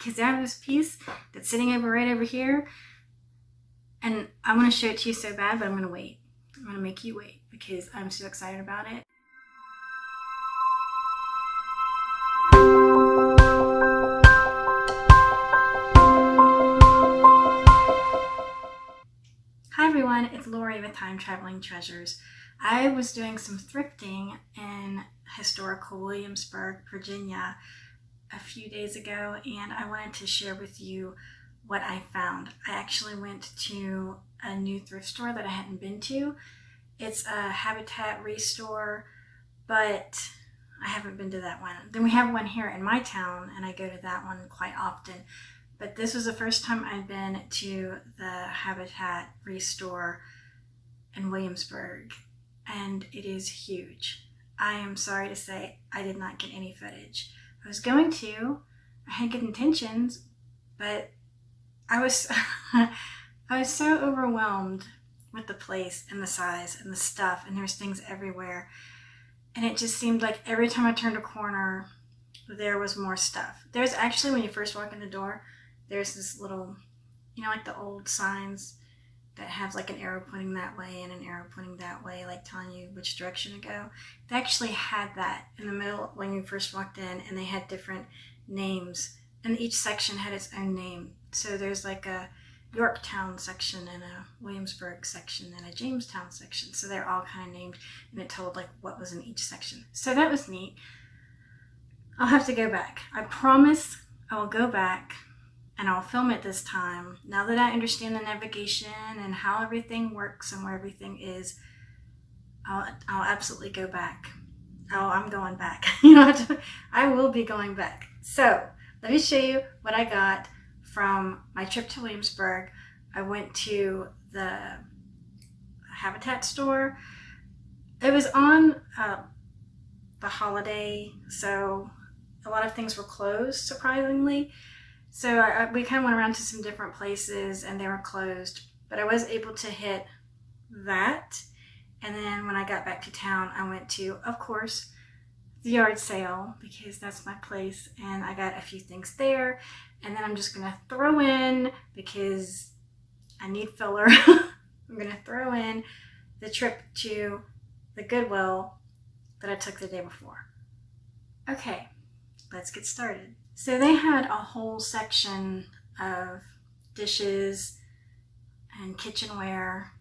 because I have this piece that's sitting right over here, and I want to show it to you so bad, but I'm going to wait. I'm going to make you wait because I'm so excited about it. Hi everyone, it's Lori with Time Traveling Treasures. I was doing some thrifting in historical Williamsburg, Virginia a few days ago, and I wanted to share with you what I found. I actually went to a new thrift store that I hadn't been to. It's a Habitat Restore, but I haven't been to that one. Then we have one here in my town, and I go to that one quite often. But this was the first time I'd been to the Habitat Restore in Williamsburg, and it is huge. I am sorry to say I did not get any footage. I was going to. I had good intentions, but I was so overwhelmed with the place and the size and the stuff, and there's things everywhere. And it just seemed like every time I turned a corner, there was more stuff. There's actually, when you first walk in the door, there's this little, you know, like the old signs that have like an arrow pointing that way and an arrow pointing that way, like telling you which direction to go. They actually had that in the middle when you first walked in, and they had different names, and each section had its own name. So there's like a Yorktown section and a Williamsburg section and a Jamestown section. So they're all kind of named, and it told like what was in each section. So that was neat. I'll have to go back. I promise I will go back and I'll film it this time. Now that I understand the navigation and how everything works and where everything is, I'll absolutely go back. Oh, I'm going back. I will be going back. So let me show you what I got from my trip to Williamsburg. I went to the Habitat store. It was on the holiday, so a lot of things were closed, surprisingly. So we kind of went around to some different places and they were closed, but I was able to hit that. And then when I got back to town, I went to, of course, the yard sale because that's my place, and I got a few things there. And then I'm just going to throw in, because I need filler, I'm going to throw in the trip to the Goodwill that I took the day before. Okay, let's get started. So they had a whole section of dishes and kitchenware,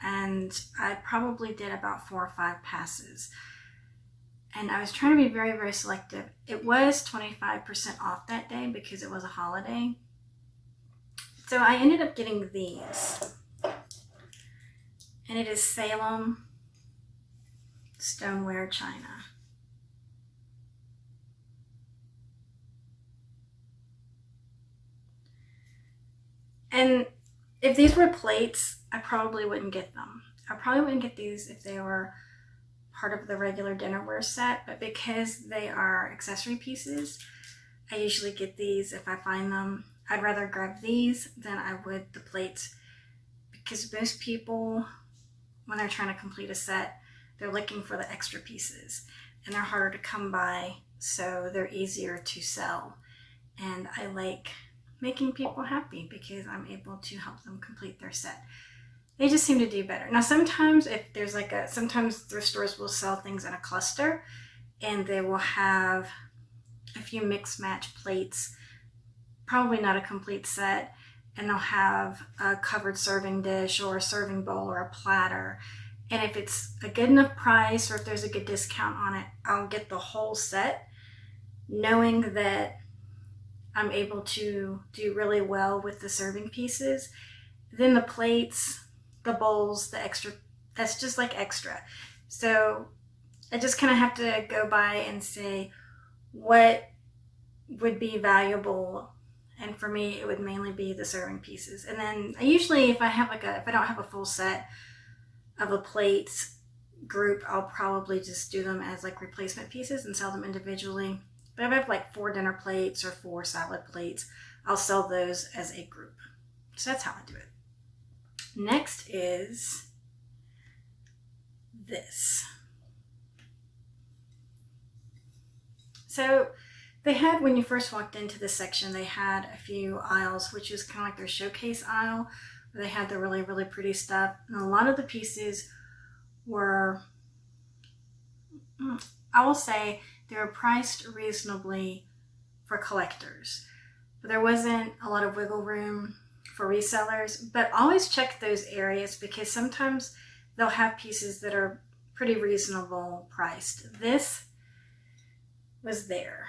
and I probably did about 4 or 5 passes. And I was trying to be very, very selective. It was 25% off that day because it was a holiday. So I ended up getting these. And it is Salem stoneware china. And if these were plates, I probably wouldn't get them. I probably wouldn't get these if they were part of the regular dinnerware set, but because they are accessory pieces, I usually get these if I find them. I'd rather grab these than I would the plates, because most people, when they're trying to complete a set, they're looking for the extra pieces, and they're harder to come by, so they're easier to sell. And I like making people happy because I'm able to help them complete their set. They just seem to do better. Now, sometimes if there's sometimes thrift stores will sell things in a cluster, and they will have a few mix match plates, probably not a complete set, and they'll have a covered serving dish or a serving bowl or a platter. And if it's a good enough price, or if there's a good discount on it, I'll get the whole set, knowing that I'm able to do really well with the serving pieces. Then the plates, the bowls, the extra, that's just like extra. So I just kind of have to go by and say what would be valuable, and for me it would mainly be the serving pieces. And then I usually, if I don't have a full set of a plate group, I'll probably just do them as like replacement pieces and sell them individually. But if I have like 4 dinner plates or 4 salad plates, I'll sell those as a group. So that's how I do it. Next is this. So They had, when you first walked into this section, they had a few aisles, which is kind of like their showcase aisle, where they had the really, really pretty stuff. And a lot of the pieces were, I will say, they were priced reasonably for collectors. But there wasn't a lot of wiggle room for resellers. But always check those areas, because sometimes they'll have pieces that are pretty reasonable priced. This was there.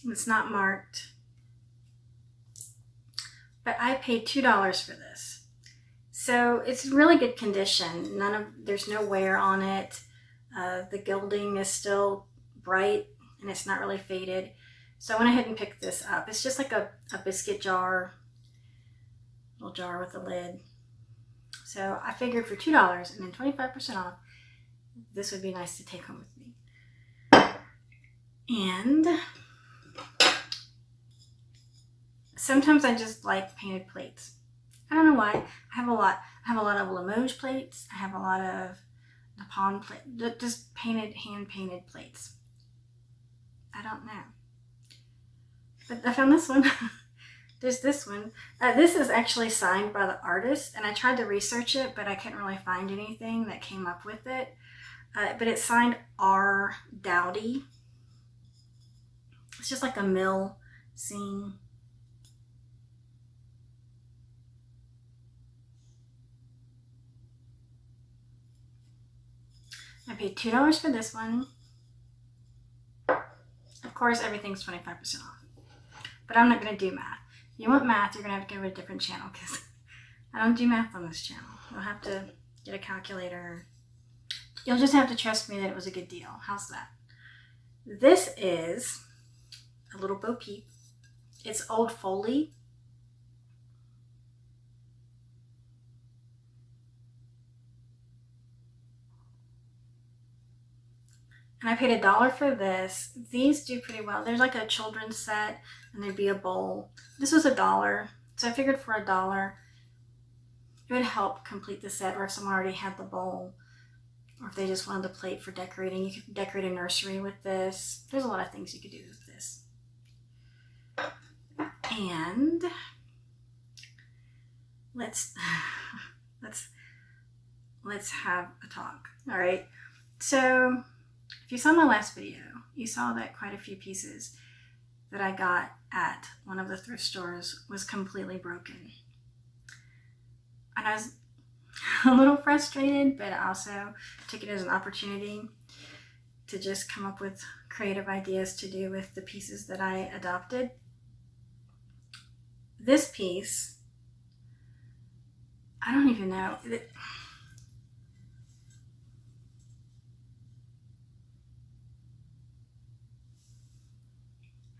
It's not marked, but I paid $2 for this. So it's really good condition. There's no wear on it. The gilding is still bright and it's not really faded. So I went ahead and picked this up. It's just like a biscuit jar, little jar with a lid. So I figured for $2 and then 25% off, this would be nice to take home with me. And sometimes I just like painted plates. I don't know why. I have a lot of Limoges plates. I have a lot of Nippon plates, just hand-painted plates. I don't know. But I found this one. There's this one. This is actually signed by the artist, and I tried to research it, but I couldn't really find anything that came up with it. But it's signed R. Dowdy. It's just like a mill scene. I paid $2 for this one. Of course, everything's 25% off. But I'm not going to do math. If you want math, you're going to have to go to a different channel, because I don't do math on this channel. You'll have to get a calculator. You'll just have to trust me that it was a good deal. How's that? This is a little Bo Peep. It's old Foley. And I paid $1 for this. These do pretty well. There's like a children's set, and there'd be a bowl. This was $1. So I figured for $1, it would help complete the set, or if someone already had the bowl, or if they just wanted the plate for decorating. You could decorate a nursery with this. There's a lot of things you could do with this. And let's have a talk. All right. So if you saw my last video, you saw that quite a few pieces that I got at one of the thrift stores was completely broken. And I was a little frustrated, but I also took it as an opportunity to just come up with creative ideas to do with the pieces that I adopted. This piece, I don't even know.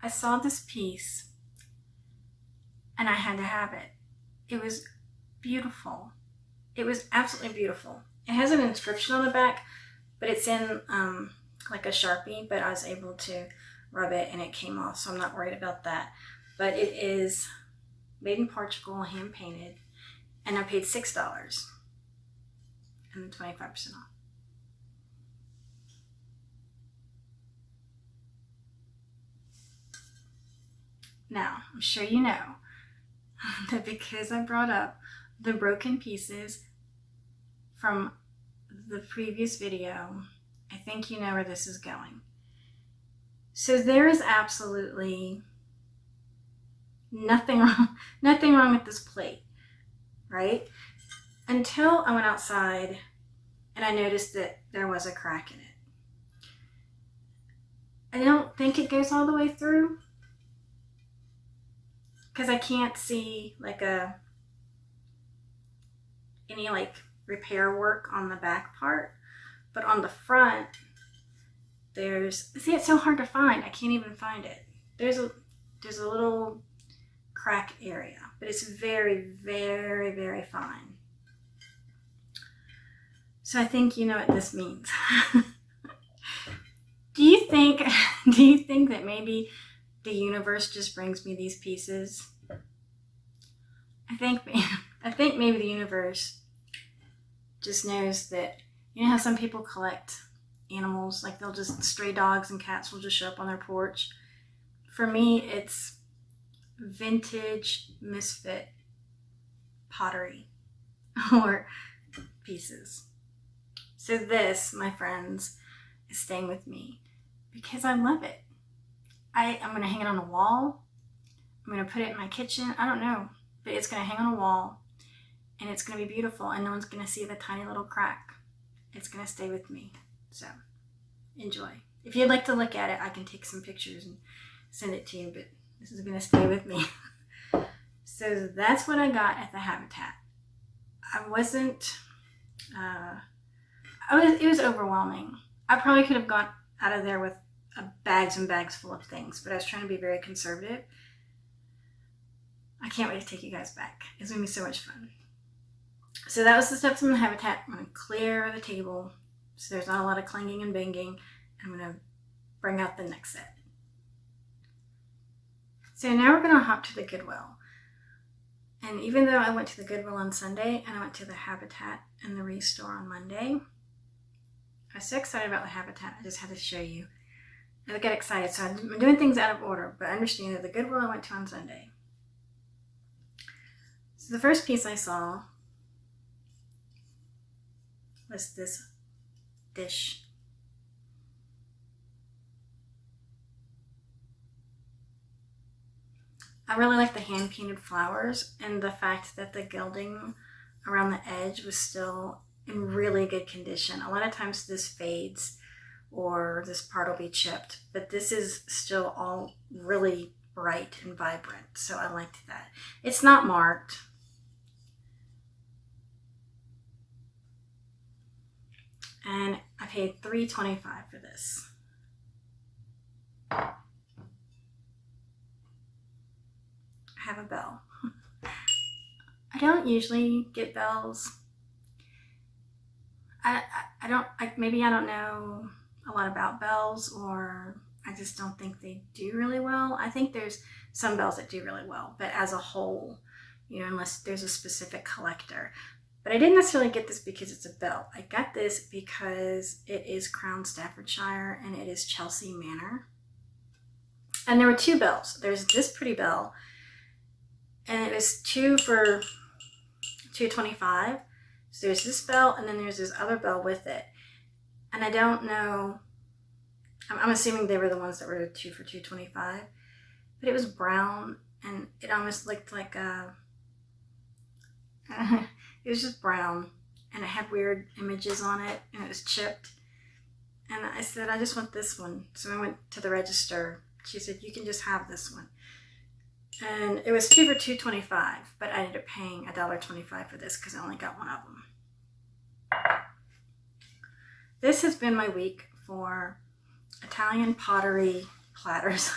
I saw this piece and I had to have it. It was beautiful. It was absolutely beautiful. It has an inscription on the back, but it's in like a Sharpie, but I was able to rub it and it came off, so I'm not worried about that. But it is made in Portugal, hand painted, and I paid $6 and then 25% off. Now, I'm sure you know that because I brought up the broken pieces from the previous video, I think you know where this is going. So there is absolutely nothing wrong with this plate, right? Until I went outside and I noticed that there was a crack in it. I don't think it goes all the way through, because I can't see like any like repair work on the back part, but on the front see, it's so hard to find. I can't even find it. There's a little crack area, but it's very, very, very fine. So I think you know what this means. Do you think that maybe the universe just brings me these pieces? I think I think maybe the universe just knows that, you know how some people collect animals, like they'll just, stray dogs and cats will just show up on their porch. For me, it's vintage misfit pottery or pieces. So this, my friends, is staying with me because I love it. I'm going to hang it on a wall. I'm going to put it in my kitchen. I don't know, but it's going to hang on a wall and it's going to be beautiful and no one's going to see the tiny little crack. It's going to stay with me. So enjoy. If you'd like to look at it, I can take some pictures and send it to you, but this is going to stay with me. So that's what I got at the Habitat. It was overwhelming. I probably could have got out of there with bags and bags full of things, but I was trying to be very conservative. I can't wait to take you guys back. It's going to be so much fun. So that was the steps from the Habitat. I'm going to clear the table so there's not a lot of clanging and banging. I'm going to bring out the next set. So now we're going to hop to the Goodwill. And even though I went to the Goodwill on Sunday and I went to the Habitat and the Restore on Monday, I was so excited about the Habitat, I just had to show you. I got excited, so I'm doing things out of order, but understand that the Goodwill I went to on Sunday. So the first piece I saw was this dish. I really like the hand-painted flowers and the fact that the gilding around the edge was still in really good condition. A lot of times this fades or this part will be chipped, but this is still all really bright and vibrant, so I liked that. It's not marked. And I paid $3.25 for this. I have a bell. I don't usually get bells. Maybe I don't know a lot about bells, or I just don't think they do really well. I think there's some bells that do really well, but as a whole, unless there's a specific collector. But I didn't necessarily get this because it's a bell. I got this because it is Crown Staffordshire and it is Chelsea Manor. And there were two bells. There's this pretty bell, and it was two for $2.25. So there's this bell, and then there's this other bell with it. And I don't know, I'm assuming they were the ones that were two for $2.25, but it was brown, and it almost looked like it was just brown, and it had weird images on it, and it was chipped. And I said, I just want this one. So I went to the register. She said, you can just have this one. And it was two for $2.25, but I ended up paying $1.25 for this because I only got one of them. This has been my week for Italian pottery platters.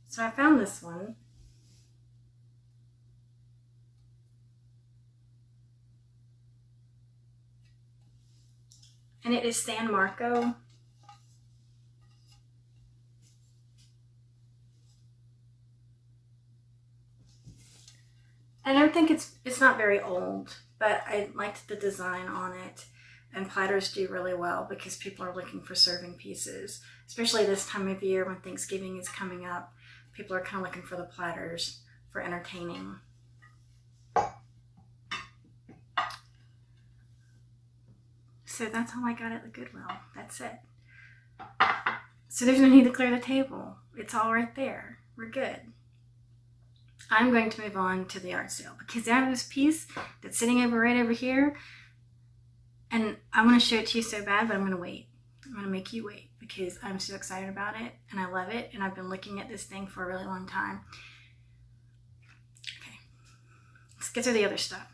So I found this one. And it is San Marco. And I think it's not very old, but I liked the design on it. And platters do really well because people are looking for serving pieces, especially this time of year when Thanksgiving is coming up. People are kind of looking for the platters for entertaining. So that's all I got at the Goodwill. That's it. So there's no need to clear the table. It's all right there. We're good. I'm going to move on to the art sale because I have this piece that's sitting right over here, and I want to show it to you so bad, but I'm going to wait. I'm going to make you wait because I'm so excited about it and I love it, and I've been looking at this thing for a really long time. Okay, let's get to the other stuff.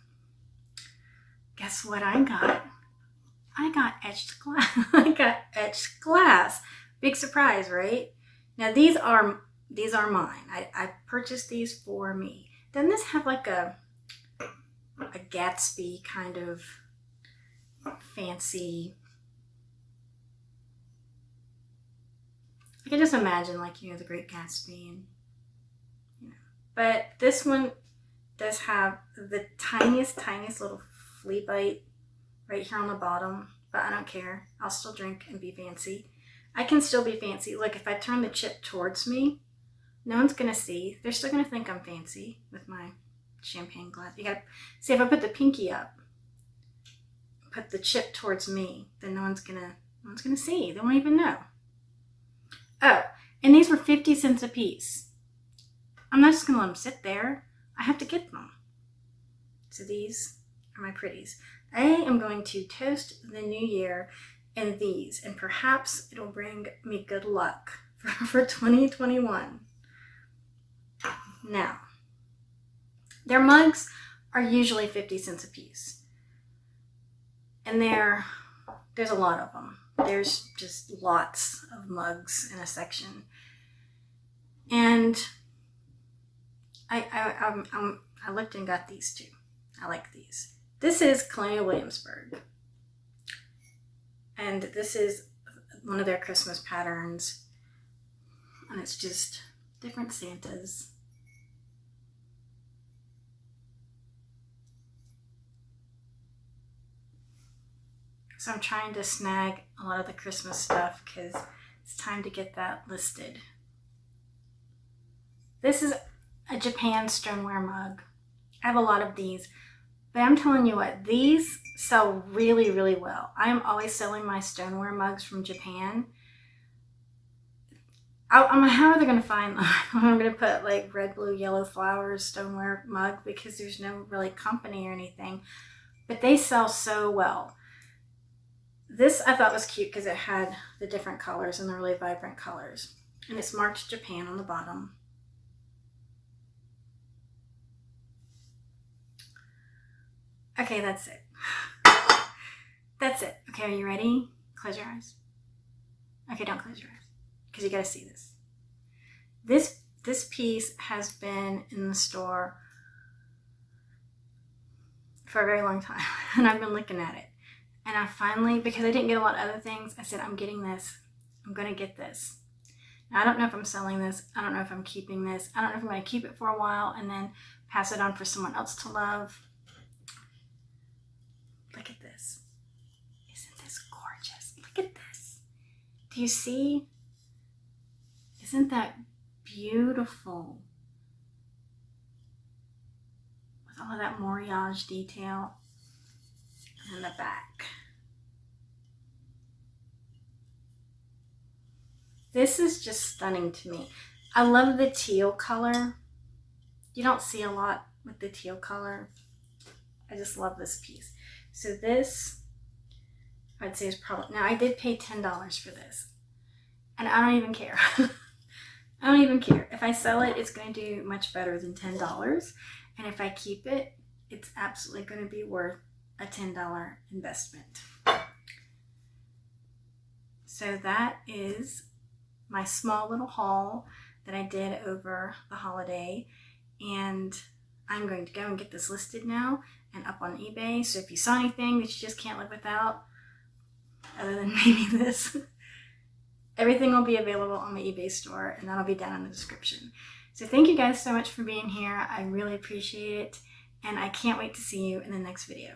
Guess what I got? I got etched glass. I got etched glass. Big surprise, right? Now these are mine. I purchased these for me. Doesn't this have like a Gatsby kind of fancy? I can just imagine, like, the Great Gatsby, and but this one does have the tiniest little flea bite right here on the bottom, but I don't care. I'll still drink and be fancy. I can still be fancy. Look, if I turn the chip towards me, no one's gonna see. They're still gonna think I'm fancy with my champagne glass. You gotta see, if I put the pinky up, put the chip towards me, then no one's gonna see. They won't even know. Oh, and these were 50 cents a piece. I'm not just gonna let them sit there. I have to get them. So these are my pretties. I am going to toast the new year in these, and perhaps it'll bring me good luck for 2021. Now, their mugs are usually 50 cents a piece. And there's a lot of them. There's just lots of mugs in a section. And I looked and got these too. I like these. This is Colonial Williamsburg. And this is one of their Christmas patterns. And it's just different Santas. So I'm trying to snag a lot of the Christmas stuff because it's time to get that listed. This is a Japan stoneware mug. I have a lot of these, but I'm telling you what, these sell really, really well. I am always selling my stoneware mugs from Japan. How are they going to find them? I'm going to put like red, blue, yellow flowers stoneware mug because there's no really company or anything, but they sell so well. This I thought was cute because it had the different colors and the really vibrant colors. And it's marked Japan on the bottom. Okay, that's it. That's it. Okay, are you ready? Close your eyes. Okay, don't close your eyes because you got to see this. This piece has been in the store for a very long time, and I've been looking at it. And I finally, because I didn't get a lot of other things, I said, I'm getting this. I'm going to get this. Now, I don't know if I'm selling this. I don't know if I'm keeping this. I don't know if I'm going to keep it for a while and then pass it on for someone else to love. Look at this. Isn't this gorgeous? Look at this. Do you see? Isn't that beautiful? With all of that moirage detail. And the back. This is just stunning to me. I love the teal color. You don't see a lot with the teal color. I just love this piece. So this, I'd say is probably, now I did pay $10 for this. And I don't even care. I don't even care. If I sell it, it's going to do much better than $10. And if I keep it, it's absolutely going to be worth a $10 investment. So that is my small little haul that I did over the holiday, and I'm going to go and get this listed now and up on eBay. So if you saw anything that you just can't live without, other than maybe this, everything will be available on my eBay store, and that'll be down in the description. So thank you guys so much for being here. I really appreciate it, and I can't wait to see you in the next video.